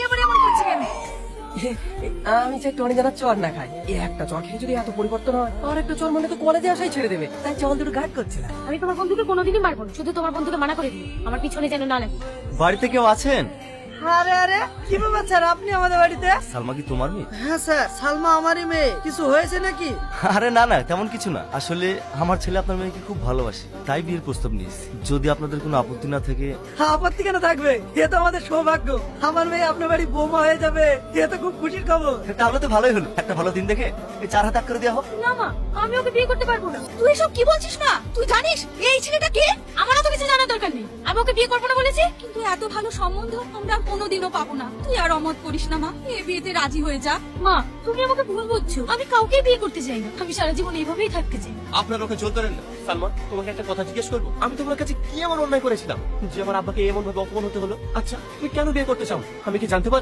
এবার এমন করছে কেন? আমি চাই টনি জানার চর না খাই। এই একটা চর খেয়ে যদি এত পরিবর্তন হয়, আর একটা চর মনে তো কলেজে আসাই ছেড়ে দেবে। তাই চল দুটো গার্ড করছিলাম। আমি তোমার বন্ধুকে কোনোদিনই মারবো না, শুধু তোমার বন্ধুকে মানা করে দিই আমার পিছনে যেন না লাগে। বাড়িতে কেউ আছেন? আরে আরে কি ব্যাপার স্যার, আপনি আমাদের বাড়িতে? সালমা কি তোমার মেয়ে? হ্যাঁ স্যার, সালমা আমারই মেয়ে। কিছু হয়েছে নাকি? আরে না না, তেমন কিছু না। আসলে আমার ছেলে আপনার মেয়েকে খুব ভালোবাসে, তাই বিয়ের প্রস্তাব নিয়েছি। যদি আপনাদের কোনো আপত্তি না থাকে। হ্যাঁ, আপত্তি কেন থাকবে? এ তো আমাদের সৌভাগ্য, আমার মেয়ে আপনার বাড়ি বৌমা হয়ে যাবে। এ তো খুব খুশির খবর। তাহলে তো ভালোই হলো, একটা ভালো দিন দেখে এই 4 হাত এক করে দেওয়া হোক। না মা, আমি ওকে বিয়ে করতে পারবো না। তুই এসব কি বলছিস মা? তুই জানিস এই ছেলেটা কে? আমার তো কিছু জানার দরকার নেই। আমি ওকে বিয়ে করবো না বলেছি। কিন্তু এত ভালো সম্বন্ধ আমরা কোনোদিনও পাবো না। তুই আর অমত করিস না মা, এ বিয়েতে রাজি হয়ে যা। মা, তুমি আমাকে ভুল বুঝছো। আমি কাউকে বিয়ে করতে চাই না। আমি সারা জীবন এইভাবেই থাকতে চাই। আপনার ওকে জোর করেন না। সালমান, তোমাকে একটা কথা জিজ্ঞেস করবো? আমি তোমার কাছে কি এমন অন্যায় করেছিলাম যে আমার আব্বাকে এমন ভাবে অপমান হতে হলো? আচ্ছা, তুমি কেন বিয়ে করতে চাও আমি কি জানতে পারি?